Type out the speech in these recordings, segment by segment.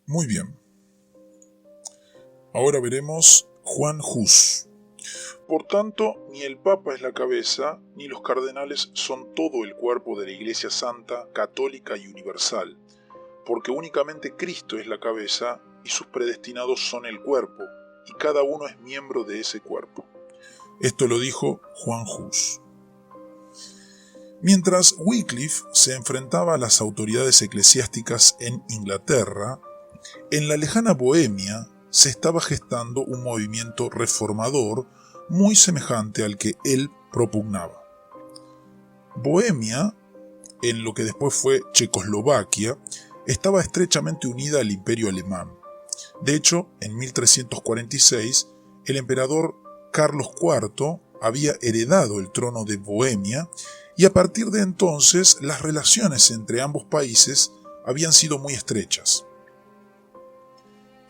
Muy bien. Ahora veremos Juan Hus. Por tanto, ni el Papa es la cabeza, ni los cardenales son todo el cuerpo de la Iglesia Santa, Católica y Universal, porque únicamente Cristo es la cabeza y sus predestinados son el cuerpo, y cada uno es miembro de ese cuerpo. Esto lo dijo Juan Hus. Mientras Wycliffe se enfrentaba a las autoridades eclesiásticas en Inglaterra, en la lejana Bohemia se estaba gestando un movimiento reformador muy semejante al que él propugnaba. Bohemia, en lo que después fue Checoslovaquia, estaba estrechamente unida al Imperio alemán. De hecho, en 1346, el emperador Carlos IV había heredado el trono de Bohemia y a partir de entonces las relaciones entre ambos países habían sido muy estrechas.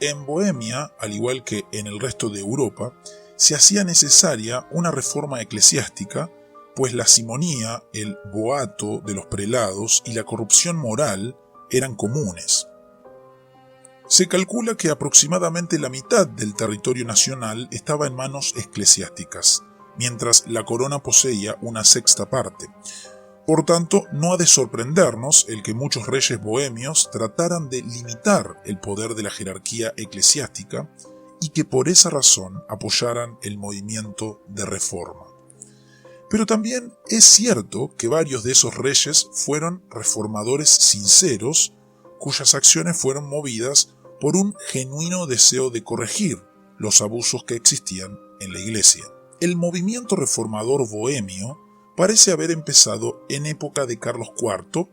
En Bohemia, al igual que en el resto de Europa, se hacía necesaria una reforma eclesiástica, pues la simonía, el boato de los prelados y la corrupción moral eran comunes. Se calcula que aproximadamente la mitad del territorio nacional estaba en manos eclesiásticas, mientras la corona poseía una sexta parte. Por tanto, no ha de sorprendernos el que muchos reyes bohemios trataran de limitar el poder de la jerarquía eclesiástica y que por esa razón apoyaran el movimiento de reforma. Pero también es cierto que varios de esos reyes fueron reformadores sinceros, cuyas acciones fueron movidas por un genuino deseo de corregir los abusos que existían en la Iglesia. El movimiento reformador bohemio parece haber empezado en época de Carlos IV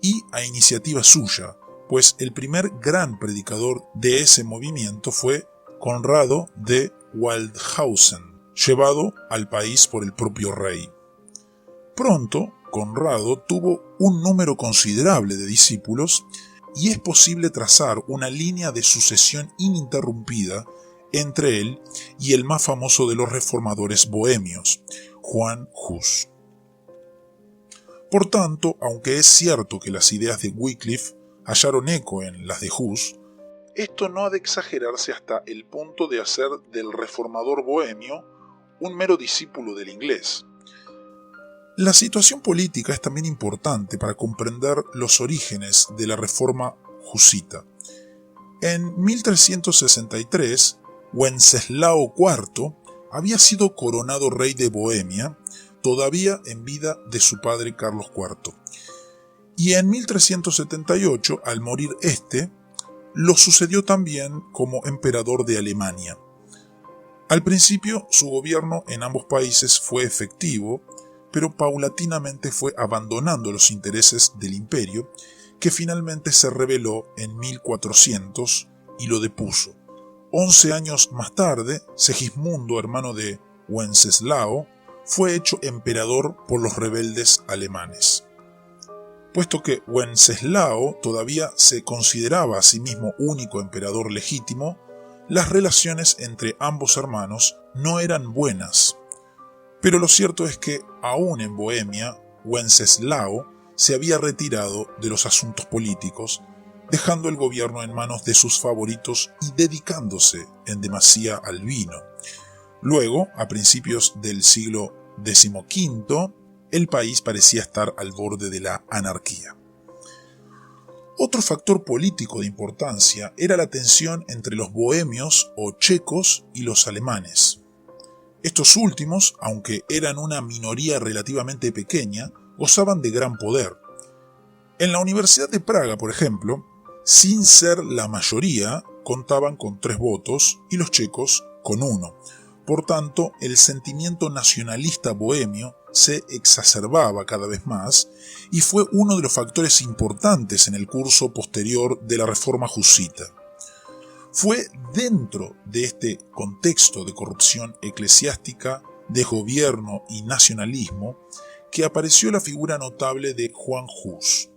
y a iniciativa suya, pues el primer gran predicador de ese movimiento fue Conrado de Waldhausen, llevado al país por el propio rey. Pronto, Conrado tuvo un número considerable de discípulos y es posible trazar una línea de sucesión ininterrumpida entre él y el más famoso de los reformadores bohemios, Juan Hus. Por tanto, aunque es cierto que las ideas de Wycliffe hallaron eco en las de Hus, esto no ha de exagerarse hasta el punto de hacer del reformador bohemio un mero discípulo del inglés. La situación política es también importante para comprender los orígenes de la reforma husita. En 1363, Wenceslao IV había sido coronado rey de Bohemia, todavía en vida de su padre Carlos IV. Y en 1378, al morir este, lo sucedió también como emperador de Alemania. Al principio, su gobierno en ambos países fue efectivo, pero paulatinamente fue abandonando los intereses del imperio, que finalmente se rebeló en 1400 y lo depuso. 11 años más tarde, Segismundo, hermano de Wenceslao, fue hecho emperador por los rebeldes alemanes. Puesto que Wenceslao todavía se consideraba a sí mismo único emperador legítimo, las relaciones entre ambos hermanos no eran buenas. Pero lo cierto es que, aún en Bohemia, Wenceslao se había retirado de los asuntos políticos, dejando el gobierno en manos de sus favoritos y dedicándose en demasía al vino. Luego, a principios del siglo XV, el país parecía estar al borde de la anarquía. Otro factor político de importancia era la tensión entre los bohemios o checos y los alemanes. Estos últimos, aunque eran una minoría relativamente pequeña, gozaban de gran poder. En la Universidad de Praga, por ejemplo, sin ser la mayoría, contaban con 3 votos y los checos con 1. Por tanto, el sentimiento nacionalista bohemio se exacerbaba cada vez más y fue uno de los factores importantes en el curso posterior de la reforma husita. Fue dentro de este contexto de corrupción eclesiástica, de gobierno y nacionalismo que apareció la figura notable de Juan Hus.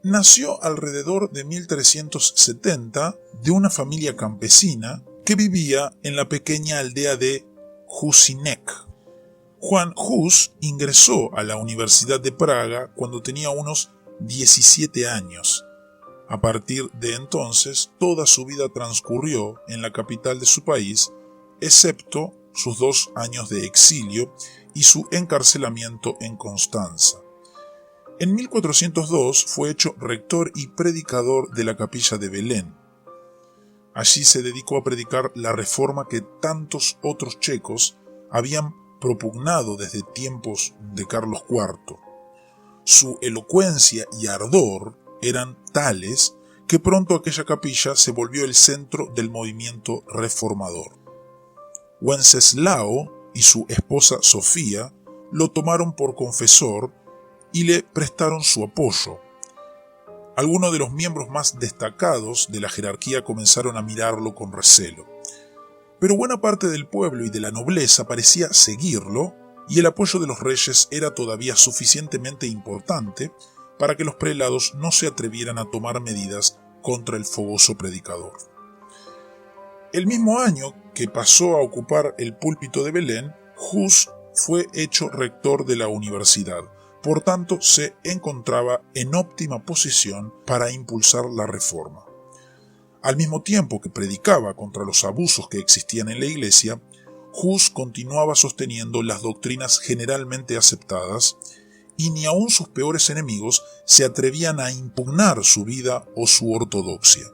Nació alrededor de 1370 de una familia campesina que vivía en la pequeña aldea de Husinek. Juan Hus ingresó a la Universidad de Praga cuando tenía unos 17 años. A partir de entonces, toda su vida transcurrió en la capital de su país, excepto sus 2 años de exilio y su encarcelamiento en Constanza. En 1402 fue hecho rector y predicador de la capilla de Belén. Allí se dedicó a predicar la reforma que tantos otros checos habían propugnado desde tiempos de Carlos IV. Su elocuencia y ardor eran tales que pronto aquella capilla se volvió el centro del movimiento reformador. Wenceslao y su esposa Sofía lo tomaron por confesor y le prestaron su apoyo. Algunos de los miembros más destacados de la jerarquía comenzaron a mirarlo con recelo, pero buena parte del pueblo y de la nobleza parecía seguirlo, y el apoyo de los reyes era todavía suficientemente importante para que los prelados no se atrevieran a tomar medidas contra el fogoso predicador. El mismo año que pasó a ocupar el púlpito de Belén, Hus fue hecho rector de la universidad. Por tanto, se encontraba en óptima posición para impulsar la reforma. Al mismo tiempo que predicaba contra los abusos que existían en la Iglesia, Hus continuaba sosteniendo las doctrinas generalmente aceptadas, y ni aun sus peores enemigos se atrevían a impugnar su vida o su ortodoxia.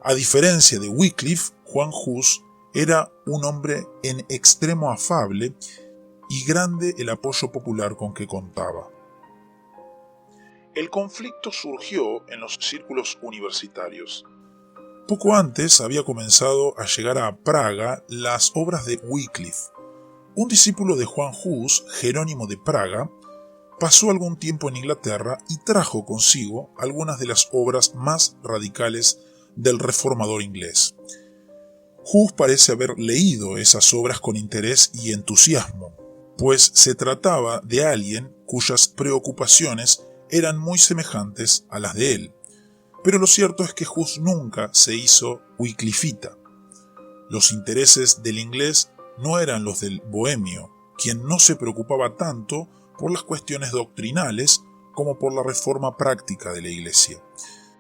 A diferencia de Wycliffe, Juan Hus era un hombre en extremo afable y grande el apoyo popular con que contaba. El conflicto surgió en los círculos universitarios. Poco antes había comenzado a llegar a Praga las obras de Wycliffe. Un discípulo de Juan Hus, Jerónimo de Praga, pasó algún tiempo en Inglaterra y trajo consigo algunas de las obras más radicales del reformador inglés. Hus parece haber leído esas obras con interés y entusiasmo, pues se trataba de alguien cuyas preocupaciones eran muy semejantes a las de él. Pero lo cierto es que Hus nunca se hizo wyclifita. Los intereses del inglés no eran los del bohemio, quien no se preocupaba tanto por las cuestiones doctrinales como por la reforma práctica de la Iglesia.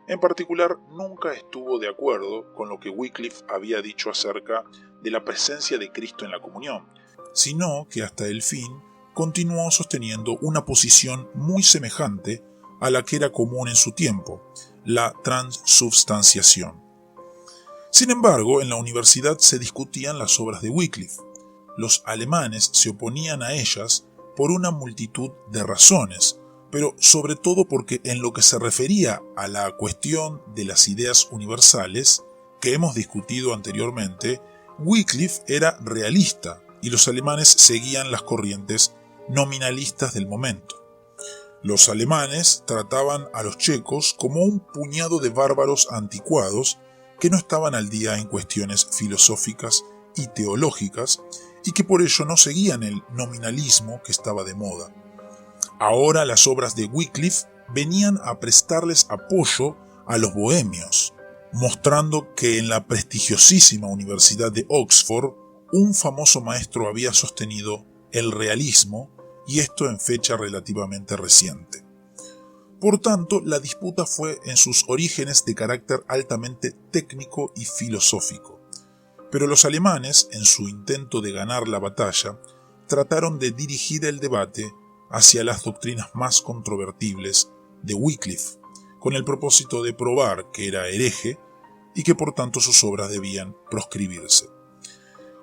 En particular, nunca estuvo de acuerdo con lo que Wycliffe había dicho acerca de la presencia de Cristo en la comunión, sino que hasta el fin continuó sosteniendo una posición muy semejante a la que era común en su tiempo, la transubstanciación. Sin embargo, en la universidad se discutían las obras de Wycliffe. Los alemanes se oponían a ellas por una multitud de razones, pero sobre todo porque en lo que se refería a la cuestión de las ideas universales, que hemos discutido anteriormente, Wycliffe era realista y los alemanes seguían las corrientes nominalistas del momento. Los alemanes trataban a los checos como un puñado de bárbaros anticuados que no estaban al día en cuestiones filosóficas y teológicas y que por ello no seguían el nominalismo que estaba de moda. Ahora las obras de Wycliffe venían a prestarles apoyo a los bohemios, mostrando que en la prestigiosísima Universidad de Oxford un famoso maestro había sostenido el realismo, y esto en fecha relativamente reciente. Por tanto, la disputa fue en sus orígenes de carácter altamente técnico y filosófico. Pero los alemanes, en su intento de ganar la batalla, trataron de dirigir el debate hacia las doctrinas más controvertibles de Wycliffe, con el propósito de probar que era hereje y que por tanto sus obras debían proscribirse.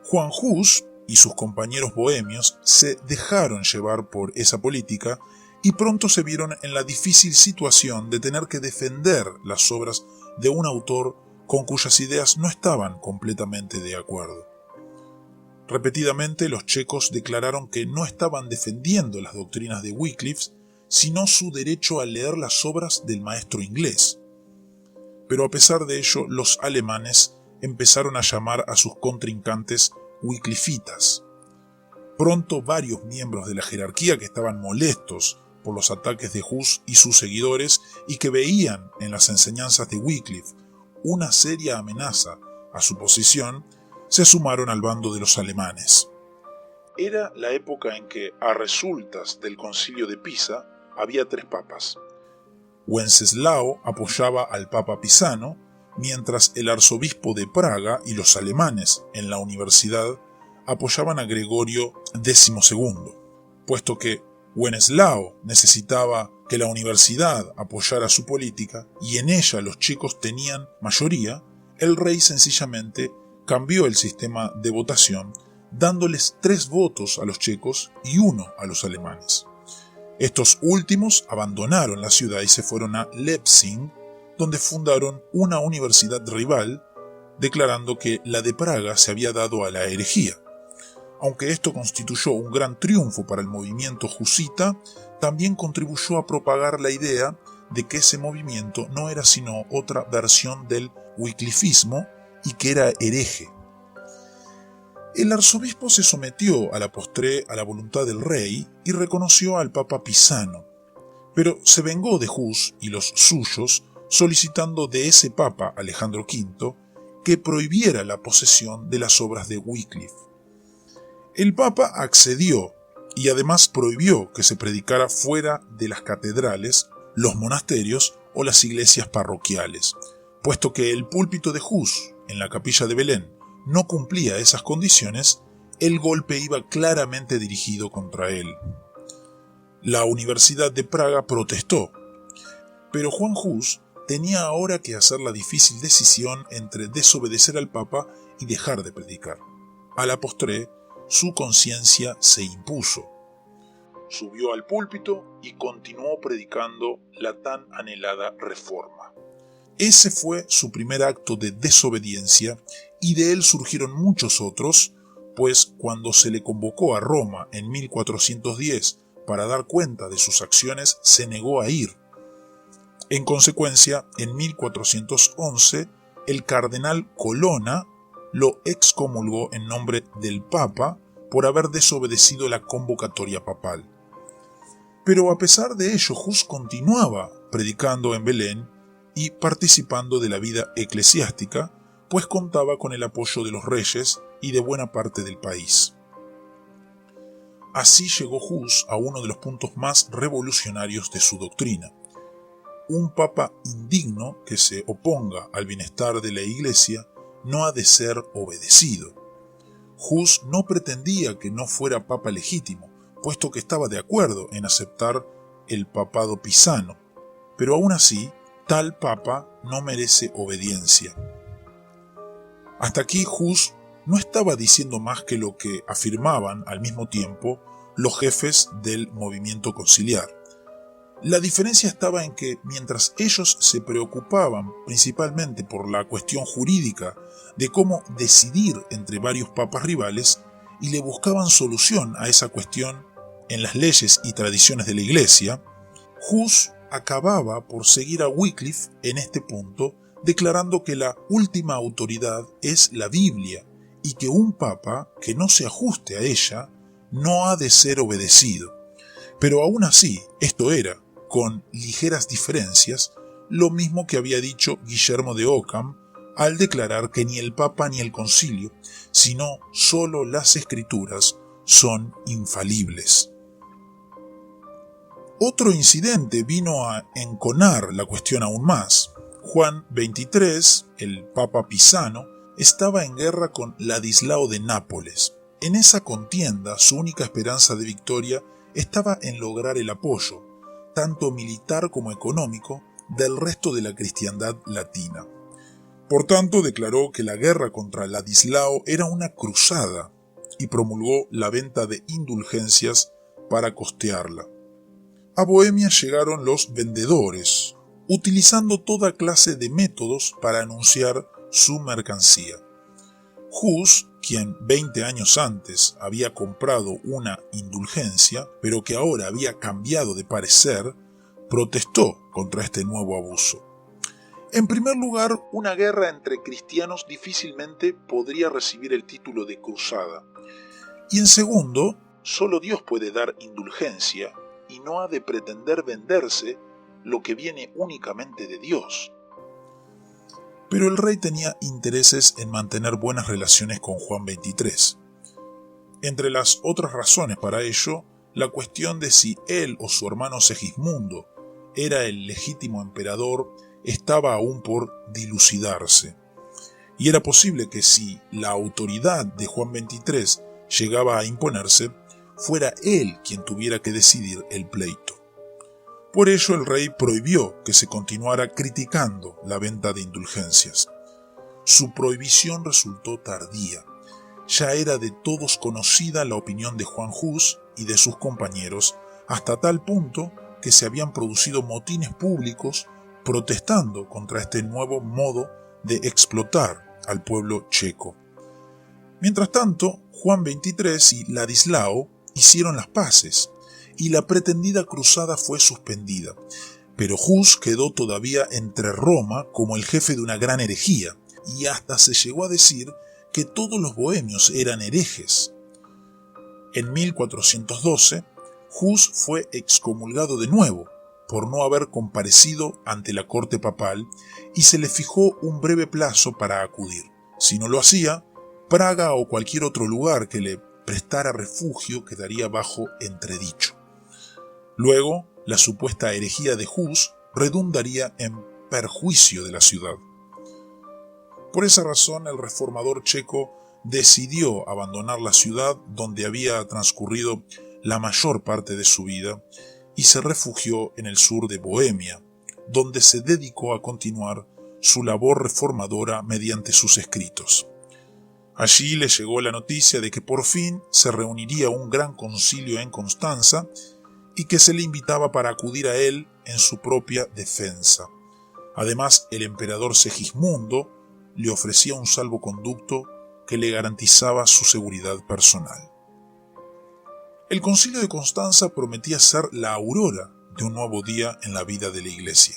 Juan Hus y sus compañeros bohemios se dejaron llevar por esa política y pronto se vieron en la difícil situación de tener que defender las obras de un autor con cuyas ideas no estaban completamente de acuerdo. Repetidamente los checos declararon que no estaban defendiendo las doctrinas de Wycliffe, sino su derecho a leer las obras del maestro inglés. Pero a pesar de ello, los alemanes empezaron a llamar a sus contrincantes wyclifitas. Pronto varios miembros de la jerarquía que estaban molestos por los ataques de Hus y sus seguidores y que veían en las enseñanzas de Wycliffe una seria amenaza a su posición, se sumaron al bando de los alemanes. Era la época en que, a resultas del concilio de Pisa, había 3 papas. Wenceslao apoyaba al Papa Pisano, mientras el arzobispo de Praga y los alemanes en la universidad apoyaban a Gregorio XII, puesto que Wenceslao necesitaba que la universidad apoyara su política y en ella los checos tenían mayoría. El rey sencillamente cambió el sistema de votación, dándoles 3 votos a los checos y 1 a los alemanes. Estos últimos abandonaron la ciudad y se fueron a Leipzig, donde fundaron una universidad rival, declarando que la de Praga se había dado a la herejía. Aunque esto constituyó un gran triunfo para el movimiento husita, también contribuyó a propagar la idea de que ese movimiento no era sino otra versión del wyclifismo y que era hereje. El arzobispo se sometió a la postre a la voluntad del rey y reconoció al Papa Pisano, pero se vengó de Hus y los suyos solicitando de ese Papa, Alejandro V, que prohibiera la posesión de las obras de Wycliffe. El Papa accedió y además prohibió que se predicara fuera de las catedrales, los monasterios o las iglesias parroquiales, puesto que el púlpito de Hus en la capilla de Belén no cumplía esas condiciones. El golpe iba claramente dirigido contra él. La Universidad de Praga protestó, pero Juan Hus tenía ahora que hacer la difícil decisión entre desobedecer al Papa y dejar de predicar. A la postre, su conciencia se impuso. Subió al púlpito y continuó predicando la tan anhelada reforma. Ese fue su primer acto de desobediencia y de él surgieron muchos otros, pues cuando se le convocó a Roma en 1410 para dar cuenta de sus acciones, se negó a ir. En consecuencia, en 1411, el cardenal Colonna lo excomulgó en nombre del Papa por haber desobedecido la convocatoria papal. Pero a pesar de ello, Hus continuaba predicando en Belén y participando de la vida eclesiástica, pues contaba con el apoyo de los reyes y de buena parte del país. Así llegó Hus a uno de los puntos más revolucionarios de su doctrina. Un papa indigno que se oponga al bienestar de la Iglesia no ha de ser obedecido. Hus no pretendía que no fuera papa legítimo, puesto que estaba de acuerdo en aceptar el papado pisano, pero aún así, tal papa no merece obediencia. Hasta aquí Hus no estaba diciendo más que lo que afirmaban al mismo tiempo los jefes del movimiento conciliar. La diferencia estaba en que mientras ellos se preocupaban principalmente por la cuestión jurídica de cómo decidir entre varios papas rivales y le buscaban solución a esa cuestión en las leyes y tradiciones de la Iglesia, Hus acababa por seguir a Wycliffe en este punto, declarando que la última autoridad es la Biblia y que un papa que no se ajuste a ella no ha de ser obedecido. Pero aún así, esto era, con ligeras diferencias, lo mismo que había dicho Guillermo de Ockham al declarar que ni el Papa ni el Concilio, sino solo las Escrituras, son infalibles. Otro incidente vino a enconar la cuestión aún más. Juan XXIII, el Papa Pisano, estaba en guerra con Ladislao de Nápoles. En esa contienda, su única esperanza de victoria estaba en lograr el apoyo, tanto militar como económico, del resto de la cristiandad latina. Por tanto, declaró que la guerra contra Ladislao era una cruzada y promulgó la venta de indulgencias para costearla. A Bohemia llegaron los vendedores, utilizando toda clase de métodos para anunciar su mercancía. Hus, quien 20 años antes había comprado una indulgencia, pero que ahora había cambiado de parecer, protestó contra este nuevo abuso. En primer lugar, una guerra entre cristianos difícilmente podría recibir el título de cruzada. Y en segundo, solo Dios puede dar indulgencia y no ha de pretender venderse lo que viene únicamente de Dios. Pero el rey tenía intereses en mantener buenas relaciones con Juan XXIII. Entre las otras razones para ello, la cuestión de si él o su hermano Segismundo era el legítimo emperador estaba aún por dilucidarse, y era posible que si la autoridad de Juan XXIII llegaba a imponerse, fuera él quien tuviera que decidir el pleito. Por ello el rey prohibió que se continuara criticando la venta de indulgencias. Su prohibición resultó tardía. Ya era de todos conocida la opinión de Juan Hus y de sus compañeros, hasta tal punto que se habían producido motines públicos protestando contra este nuevo modo de explotar al pueblo checo. Mientras tanto, Juan XXIII y Ladislao hicieron las paces, y la pretendida cruzada fue suspendida, pero Hus quedó todavía entre Roma como el jefe de una gran herejía, y hasta se llegó a decir que todos los bohemios eran herejes. En 1412, Hus fue excomulgado de nuevo por no haber comparecido ante la corte papal y se le fijó un breve plazo para acudir. Si no lo hacía, Praga o cualquier otro lugar que le prestara refugio quedaría bajo entredicho. Luego, la supuesta herejía de Hus redundaría en perjuicio de la ciudad. Por esa razón, el reformador checo decidió abandonar la ciudad donde había transcurrido la mayor parte de su vida y se refugió en el sur de Bohemia, donde se dedicó a continuar su labor reformadora mediante sus escritos. Allí le llegó la noticia de que por fin se reuniría un gran concilio en Constanza y que se le invitaba para acudir a él en su propia defensa. Además, el emperador Segismundo le ofrecía un salvoconducto que le garantizaba su seguridad personal. El concilio de Constanza prometía ser la aurora de un nuevo día en la vida de la Iglesia.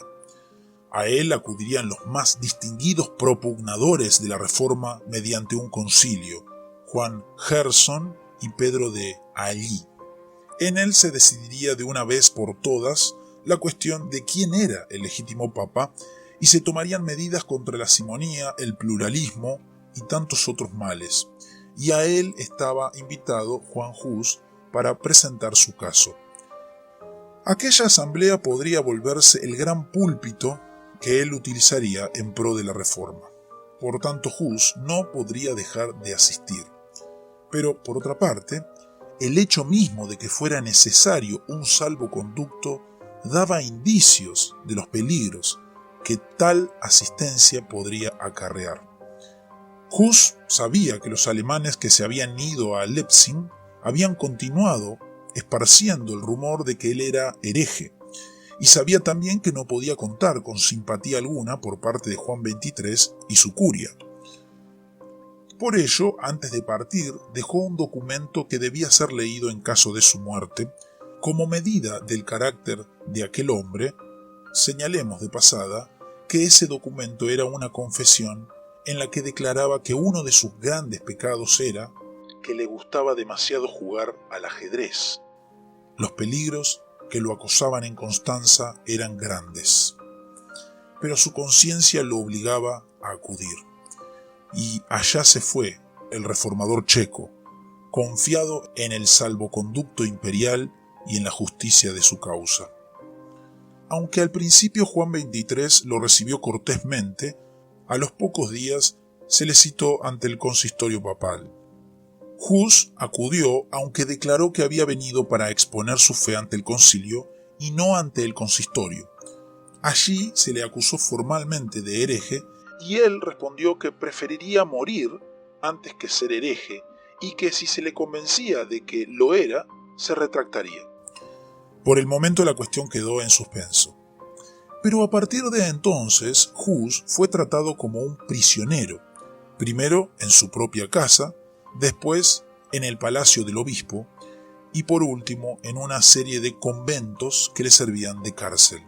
A él acudirían los más distinguidos propugnadores de la Reforma mediante un concilio, Juan Gerson y Pedro de Allí. En él se decidiría de una vez por todas la cuestión de quién era el legítimo papa y se tomarían medidas contra la simonía, el pluralismo y tantos otros males. Y a él estaba invitado Juan Hus para presentar su caso. Aquella asamblea podría volverse el gran púlpito que él utilizaría en pro de la reforma. Por tanto, Hus no podría dejar de asistir. Pero, por otra parte, el hecho mismo de que fuera necesario un salvoconducto daba indicios de los peligros que tal asistencia podría acarrear. Hus sabía que los alemanes que se habían ido a Leipzig habían continuado esparciendo el rumor de que él era hereje, y sabía también que no podía contar con simpatía alguna por parte de Juan XXIII y su curia. Por ello, antes de partir, dejó un documento que debía ser leído en caso de su muerte. Como medida del carácter de aquel hombre, señalemos de pasada que ese documento era una confesión en la que declaraba que uno de sus grandes pecados era que le gustaba demasiado jugar al ajedrez. Los peligros que lo acosaban en Constanza eran grandes, pero su conciencia lo obligaba a acudir. Y allá se fue el reformador checo, confiado en el salvoconducto imperial y en la justicia de su causa. Aunque al principio Juan XXIII lo recibió cortésmente, a los pocos días se le citó ante el consistorio papal. Hus acudió, aunque declaró que había venido para exponer su fe ante el concilio y no ante el consistorio. Allí se le acusó formalmente de hereje y él respondió que preferiría morir antes que ser hereje y que si se le convencía de que lo era, se retractaría. Por el momento la cuestión quedó en suspenso. Pero a partir de entonces, Hus fue tratado como un prisionero, primero en su propia casa, después en el palacio del obispo y por último en una serie de conventos que le servían de cárcel.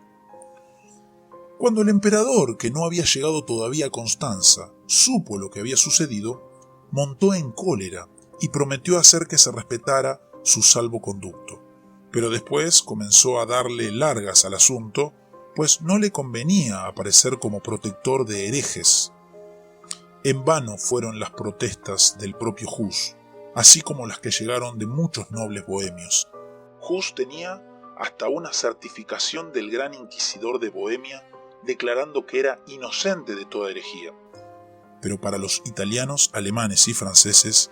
Cuando el emperador, que no había llegado todavía a Constanza, supo lo que había sucedido, montó en cólera y prometió hacer que se respetara su salvoconducto. Pero después comenzó a darle largas al asunto, pues no le convenía aparecer como protector de herejes. En vano fueron las protestas del propio Hus, así como las que llegaron de muchos nobles bohemios. Hus tenía hasta una certificación del gran inquisidor de Bohemia declarando que era inocente de toda herejía. Pero para los italianos, alemanes y franceses,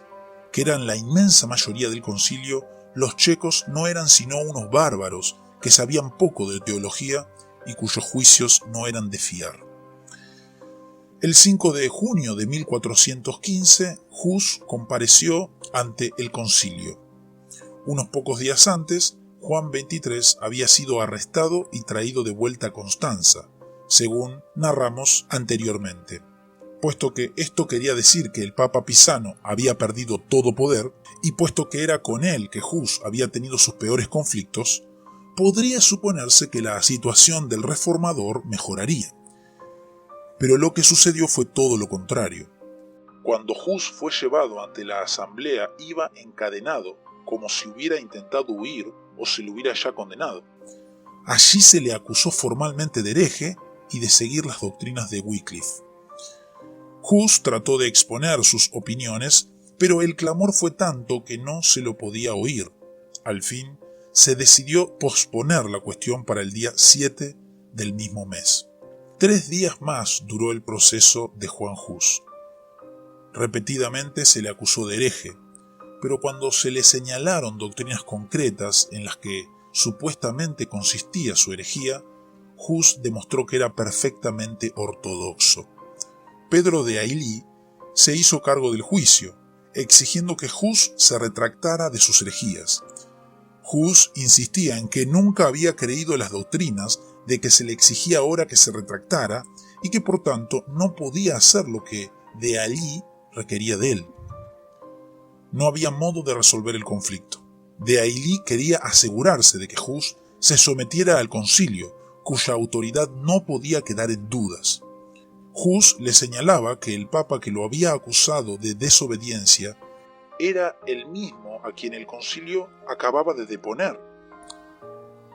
que eran la inmensa mayoría del concilio, los checos no eran sino unos bárbaros que sabían poco de teología y cuyos juicios no eran de fiar. El 5 de junio de 1415, Hus compareció ante el concilio. Unos pocos días antes, Juan XXIII había sido arrestado y traído de vuelta a Constanza, según narramos anteriormente. Puesto que esto quería decir que el Papa Pisano había perdido todo poder, y puesto que era con él que Hus había tenido sus peores conflictos, podría suponerse que la situación del reformador mejoraría. Pero lo que sucedió fue todo lo contrario. Cuando Hus fue llevado ante la asamblea, iba encadenado, como si hubiera intentado huir o se le hubiera ya condenado. Allí se le acusó formalmente de hereje y de seguir las doctrinas de Wycliffe. Hus trató de exponer sus opiniones, pero el clamor fue tanto que no se lo podía oír. Al fin, se decidió posponer la cuestión para el día 7 del mismo mes. 3 días más duró el proceso de Juan Hus. Repetidamente se le acusó de hereje, pero cuando se le señalaron doctrinas concretas en las que supuestamente consistía su herejía, Hus demostró que era perfectamente ortodoxo. Pedro de Ailly se hizo cargo del juicio, exigiendo que Hus se retractara de sus herejías. Hus insistía en que nunca había creído las doctrinas de que se le exigía ahora que se retractara y que por tanto no podía hacer lo que de Ailly requería de él. No había modo de resolver el conflicto. De Ailly quería asegurarse de que Hus se sometiera al concilio, cuya autoridad no podía quedar en dudas. Hus le señalaba que el papa que lo había acusado de desobediencia era el mismo a quien el concilio acababa de deponer.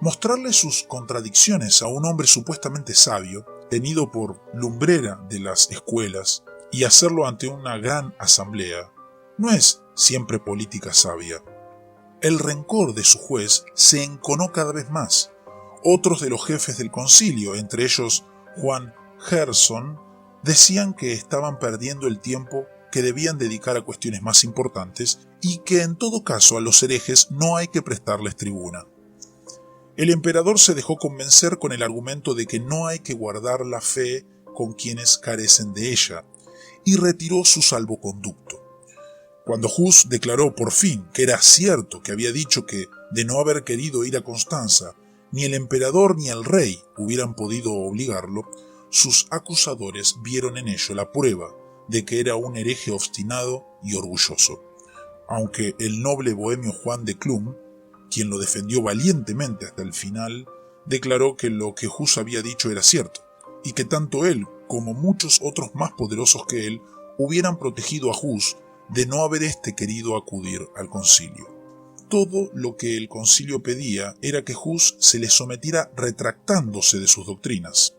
Mostrarle sus contradicciones a un hombre supuestamente sabio, tenido por lumbrera de las escuelas, y hacerlo ante una gran asamblea, no es siempre política sabia. El rencor de su juez se enconó cada vez más. Otros de los jefes del concilio, entre ellos Juan Gerson, decían que estaban perdiendo el tiempo que debían dedicar a cuestiones más importantes y que en todo caso a los herejes no hay que prestarles tribuna. El emperador se dejó convencer con el argumento de que no hay que guardar la fe con quienes carecen de ella, y retiró su salvoconducto. Cuando Hus declaró por fin que era cierto que había dicho que, de no haber querido ir a Constanza, ni el emperador ni el rey hubieran podido obligarlo, sus acusadores vieron en ello la prueba de que era un hereje obstinado y orgulloso. Aunque el noble bohemio Juan de Clum, quien lo defendió valientemente hasta el final, declaró que lo que Hus había dicho era cierto, y que tanto él como muchos otros más poderosos que él hubieran protegido a Hus de no haber querido acudir al concilio. Todo lo que el concilio pedía era que Hus se le sometiera retractándose de sus doctrinas,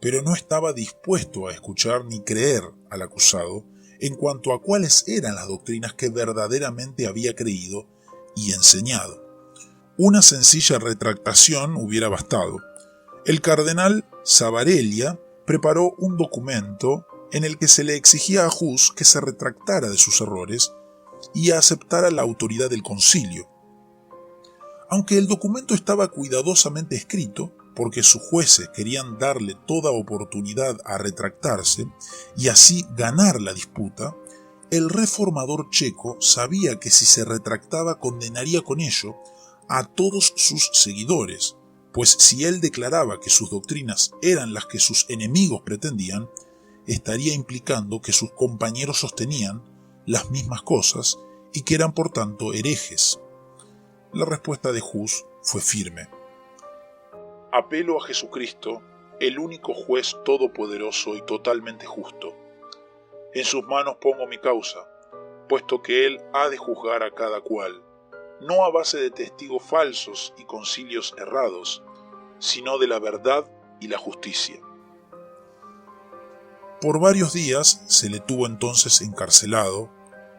pero no estaba dispuesto a escuchar ni creer al acusado en cuanto a cuáles eran las doctrinas que verdaderamente había creído y enseñado. Una sencilla retractación hubiera bastado. El cardenal Savarella preparó un documento en el que se le exigía a Hus que se retractara de sus errores y aceptara la autoridad del concilio. Aunque el documento estaba cuidadosamente escrito, porque sus jueces querían darle toda oportunidad a retractarse y así ganar la disputa, el reformador checo sabía que si se retractaba condenaría con ello a todos sus seguidores, pues si él declaraba que sus doctrinas eran las que sus enemigos pretendían, estaría implicando que sus compañeros sostenían las mismas cosas y que eran por tanto herejes. La respuesta de Hus fue firme. Apelo a Jesucristo, el único juez todopoderoso y totalmente justo. En sus manos pongo mi causa, puesto que Él ha de juzgar a cada cual, no a base de testigos falsos y concilios errados, sino de la verdad y la justicia. Por varios días se le tuvo entonces encarcelado,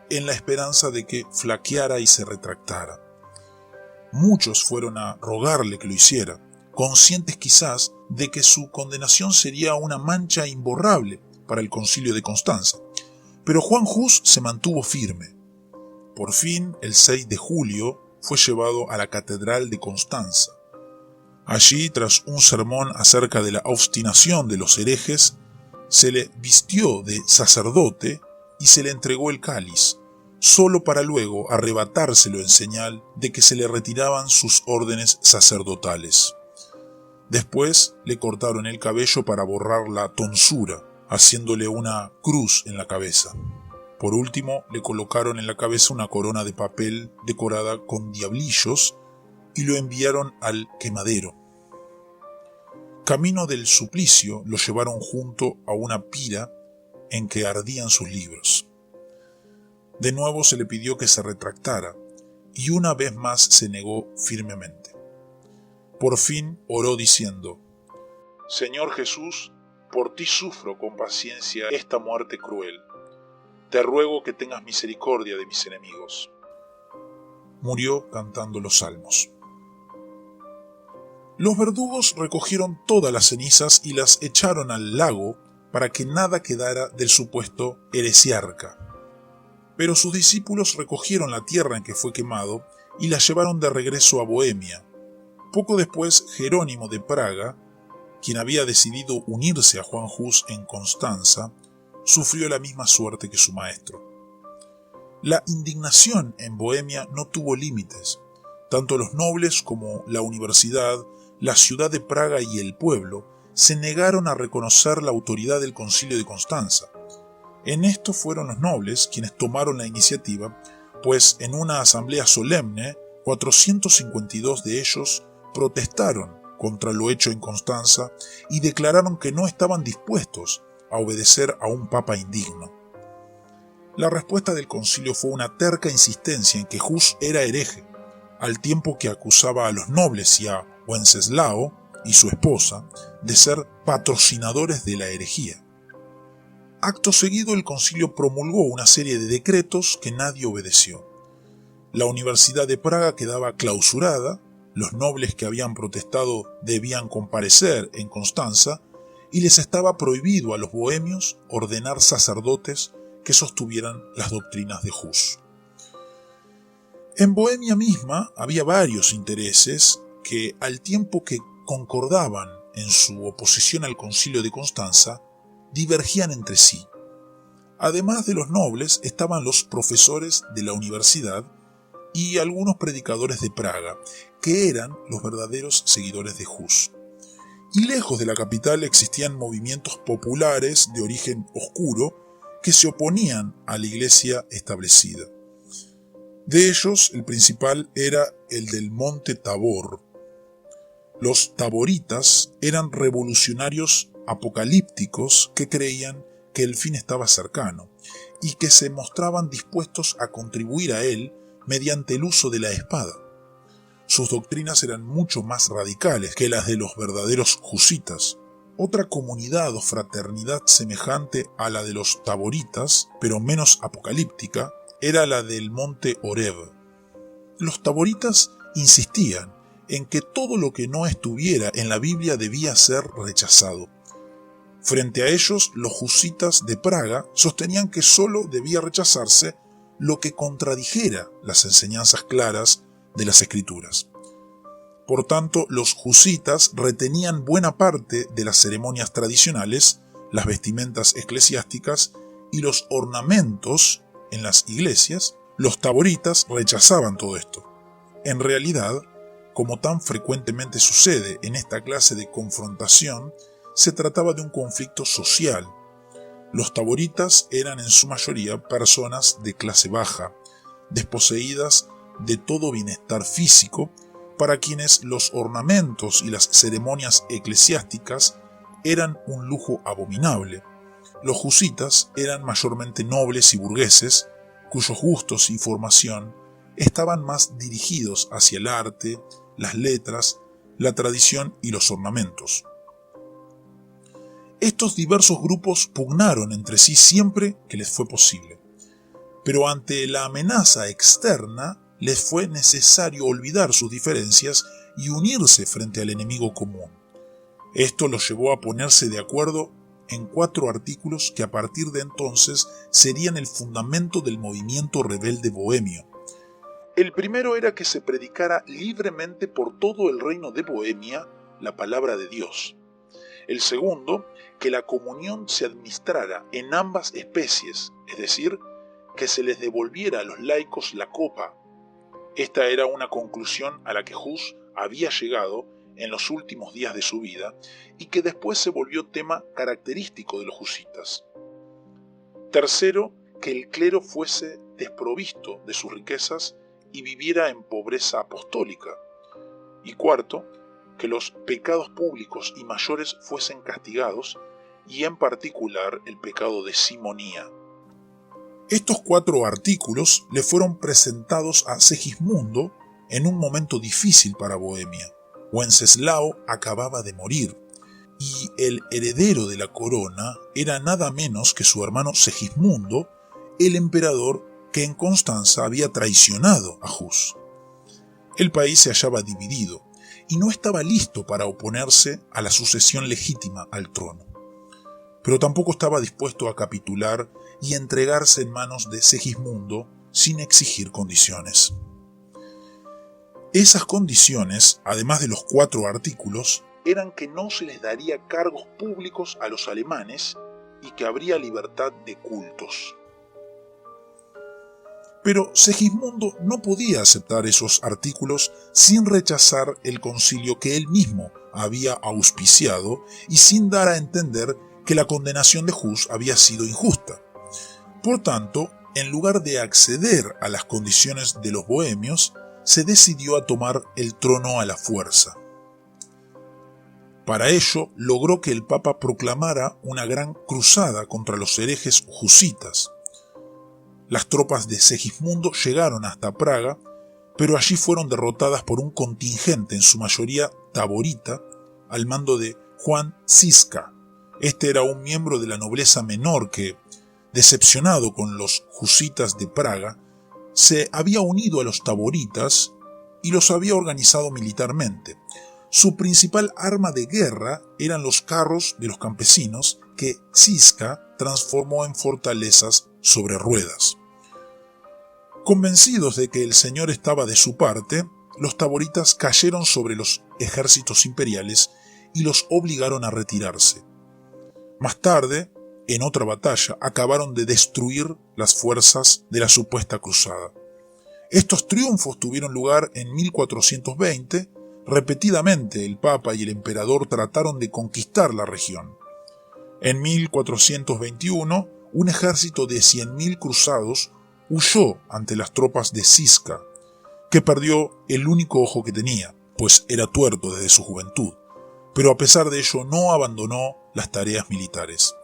en la esperanza de que flaqueara y se retractara. Muchos fueron a rogarle que lo hiciera, conscientes quizás de que su condenación sería una mancha imborrable para el Concilio de Constanza. Pero Juan Hus se mantuvo firme. Por fin, el 6 de julio, fue llevado a la Catedral de Constanza. Allí, tras un sermón acerca de la obstinación de los herejes, se le vistió de sacerdote y se le entregó el cáliz, solo para luego arrebatárselo en señal de que se le retiraban sus órdenes sacerdotales. Después le cortaron el cabello para borrar la tonsura, haciéndole una cruz en la cabeza. Por último, le colocaron en la cabeza una corona de papel decorada con diablillos y lo enviaron al quemadero. Camino del suplicio lo llevaron junto a una pira en que ardían sus libros. De nuevo se le pidió que se retractara, y una vez más se negó firmemente. Por fin oró diciendo: Señor Jesús, por ti sufro con paciencia esta muerte cruel. Te ruego que tengas misericordia de mis enemigos. Murió cantando los salmos. Los verdugos recogieron todas las cenizas y las echaron al lago para que nada quedara del supuesto heresiarca. Pero sus discípulos recogieron la tierra en que fue quemado y la llevaron de regreso a Bohemia. Poco después, Jerónimo de Praga, quien había decidido unirse a Juan Hus en Constanza, sufrió la misma suerte que su maestro. La indignación en Bohemia no tuvo límites. Tanto los nobles como la universidad, la ciudad de Praga y el pueblo se negaron a reconocer la autoridad del Concilio de Constanza. En esto fueron los nobles quienes tomaron la iniciativa, pues en una asamblea solemne, 452 de ellos protestaron contra lo hecho en Constanza y declararon que no estaban dispuestos a obedecer a un papa indigno. La respuesta del concilio fue una terca insistencia en que Hus era hereje, al tiempo que acusaba a los nobles y a Wenceslao y su esposa de ser patrocinadores de la herejía. Acto seguido, el concilio promulgó una serie de decretos que nadie obedeció. La Universidad de Praga quedaba clausurada, los nobles que habían protestado debían comparecer en Constanza y les estaba prohibido a los bohemios ordenar sacerdotes que sostuvieran las doctrinas de Hus. En Bohemia misma había varios intereses que, al tiempo que concordaban en su oposición al Concilio de Constanza, divergían entre sí. Además de los nobles estaban los profesores de la universidad y algunos predicadores de Praga, que eran los verdaderos seguidores de Hus. Y lejos de la capital existían movimientos populares de origen oscuro que se oponían a la iglesia establecida. De ellos, el principal era el del Monte Tabor. Los taboritas eran revolucionarios apocalípticos que creían que el fin estaba cercano y que se mostraban dispuestos a contribuir a él mediante el uso de la espada. Sus doctrinas eran mucho más radicales que las de los verdaderos husitas. Otra comunidad o fraternidad semejante a la de los taboritas, pero menos apocalíptica, era la del monte Oreb. Los taboritas insistían en que todo lo que no estuviera en la Biblia debía ser rechazado. Frente a ellos, los husitas de Praga sostenían que solo debía rechazarse lo que contradijera las enseñanzas claras de las Escrituras. Por tanto, los husitas retenían buena parte de las ceremonias tradicionales, las vestimentas eclesiásticas y los ornamentos en las iglesias. Los taboritas rechazaban todo esto. En realidad, como tan frecuentemente sucede en esta clase de confrontación, se trataba de un conflicto social. Los taboritas eran en su mayoría personas de clase baja, desposeídas de todo bienestar físico, para quienes los ornamentos y las ceremonias eclesiásticas eran un lujo abominable. Los husitas eran mayormente nobles y burgueses, cuyos gustos y formación estaban más dirigidos hacia el arte, las letras, la tradición y los ornamentos. Estos diversos grupos pugnaron entre sí siempre que les fue posible, pero ante la amenaza externa, les fue necesario olvidar sus diferencias y unirse frente al enemigo común. Esto los llevó a ponerse de acuerdo en 4 artículos que a partir de entonces serían el fundamento del movimiento rebelde bohemio. El primero era que se predicara libremente por todo el reino de Bohemia la palabra de Dios. El segundo, que la comunión se administrara en ambas especies, es decir, que se les devolviera a los laicos la copa. Esta era una conclusión a la que Hus había llegado en los últimos días de su vida y que después se volvió tema característico de los husitas. Tercero, que el clero fuese desprovisto de sus riquezas y viviera en pobreza apostólica. Y cuarto, que los pecados públicos y mayores fuesen castigados, y en particular el pecado de simonía. Estos 4 artículos le fueron presentados a Segismundo en un momento difícil para Bohemia. Wenceslao acababa de morir, y el heredero de la corona era nada menos que su hermano Segismundo, el emperador que en Constanza había traicionado a Hus. El país se hallaba dividido y no estaba listo para oponerse a la sucesión legítima al trono, pero tampoco estaba dispuesto a capitular y entregarse en manos de Segismundo sin exigir condiciones. Esas condiciones, además de los 4 artículos, eran que no se les daría cargos públicos a los alemanes y que habría libertad de cultos. Pero Segismundo no podía aceptar esos artículos sin rechazar el concilio que él mismo había auspiciado y sin dar a entender que la condenación de Hus había sido injusta. Por tanto, en lugar de acceder a las condiciones de los bohemios, se decidió a tomar el trono a la fuerza. Para ello, logró que el Papa proclamara una gran cruzada contra los herejes husitas. Las tropas de Segismundo llegaron hasta Praga, pero allí fueron derrotadas por un contingente, en su mayoría taborita, al mando de Juan Ziska. Este era un miembro de la nobleza menor que, decepcionado con los husitas de Praga, se había unido a los taboritas y los había organizado militarmente. Su principal arma de guerra eran los carros de los campesinos que Ziska transformó en fortalezas sobre ruedas. Convencidos de que el señor estaba de su parte, los taboritas cayeron sobre los ejércitos imperiales y los obligaron a retirarse. Más tarde, en otra batalla, acabaron de destruir las fuerzas de la supuesta cruzada. Estos triunfos tuvieron lugar en 1420. Repetidamente el Papa y el Emperador trataron de conquistar la región. En 1421, un ejército de 100.000 cruzados huyó ante las tropas de Ziska, que perdió el único ojo que tenía, pues era tuerto desde su juventud, pero a pesar de ello no abandonó las tareas militares.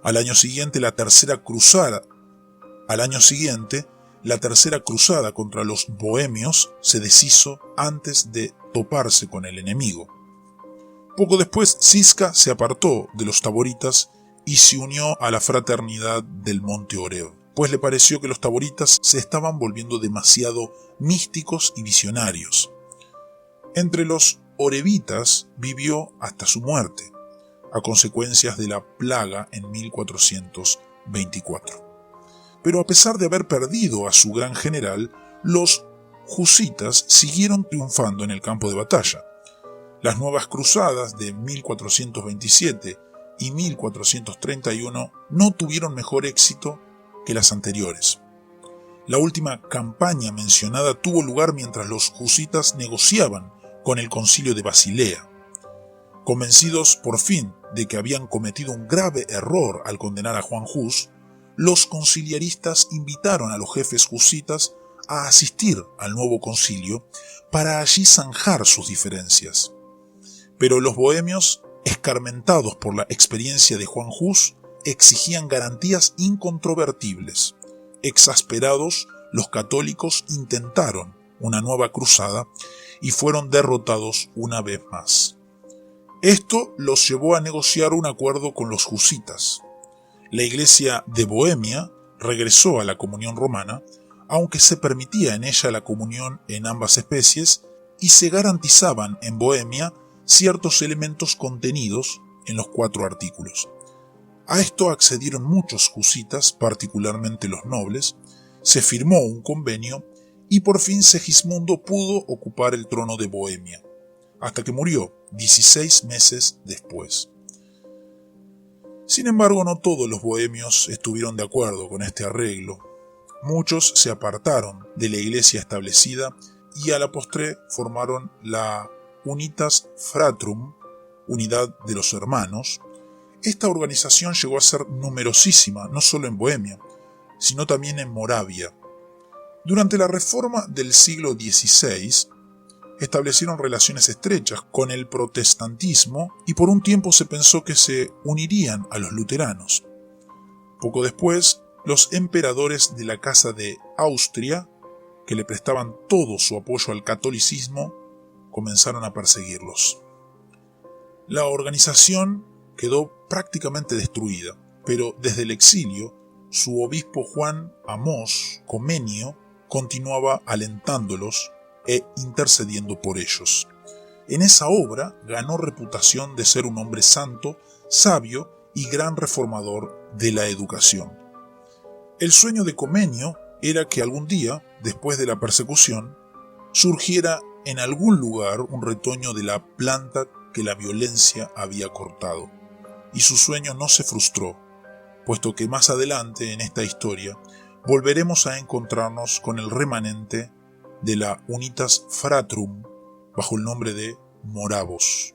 Al año siguiente, la tercera cruzada contra los bohemios se deshizo antes de toparse con el enemigo. Poco después, Ziska se apartó de los taboritas y se unió a la fraternidad del Monte Oreb, pues le pareció que los taboritas se estaban volviendo demasiado místicos y visionarios. Entre los orebitas vivió hasta su muerte, a consecuencias de la plaga en 1424. Pero a pesar de haber perdido a su gran general, los husitas siguieron triunfando en el campo de batalla. Las nuevas cruzadas de 1427 y 1431 no tuvieron mejor éxito que las anteriores. La última campaña mencionada tuvo lugar mientras los husitas negociaban con el concilio de Basilea. Convencidos por fin de que habían cometido un grave error al condenar a Juan Hus, los conciliaristas invitaron a los jefes husitas a asistir al nuevo concilio para allí zanjar sus diferencias. Pero los bohemios, escarmentados por la experiencia de Juan Hus, exigían garantías incontrovertibles. Exasperados, los católicos intentaron una nueva cruzada y fueron derrotados una vez más. Esto los llevó a negociar un acuerdo con los husitas. La iglesia de Bohemia regresó a la comunión romana, aunque se permitía en ella la comunión en ambas especies y se garantizaban en Bohemia ciertos elementos contenidos en los 4 artículos. A esto accedieron muchos husitas, particularmente los nobles, se firmó un convenio y por fin Segismundo pudo ocupar el trono de Bohemia, hasta que murió 16 meses después. Sin embargo, no todos los bohemios estuvieron de acuerdo con este arreglo. Muchos se apartaron de la iglesia establecida y a la postre formaron la Unitas Fratrum, Unidad de los Hermanos. Esta organización llegó a ser numerosísima, no solo en Bohemia, sino también en Moravia. Durante la Reforma del siglo XVI, establecieron relaciones estrechas con el protestantismo y por un tiempo se pensó que se unirían a los luteranos. Poco después, los emperadores de la Casa de Austria, que le prestaban todo su apoyo al catolicismo, comenzaron a perseguirlos. La organización quedó prácticamente destruida, pero desde el exilio, su obispo Juan Amós Comenio continuaba alentándolos e intercediendo por ellos. En esa obra ganó reputación de ser un hombre santo, sabio y gran reformador de la educación. El sueño de Comenio era que algún día, después de la persecución, surgiera en algún lugar un retoño de la planta que la violencia había cortado. Y su sueño no se frustró, puesto que más adelante en esta historia volveremos a encontrarnos con el remanente de la Unitas Fratrum bajo el nombre de moravos.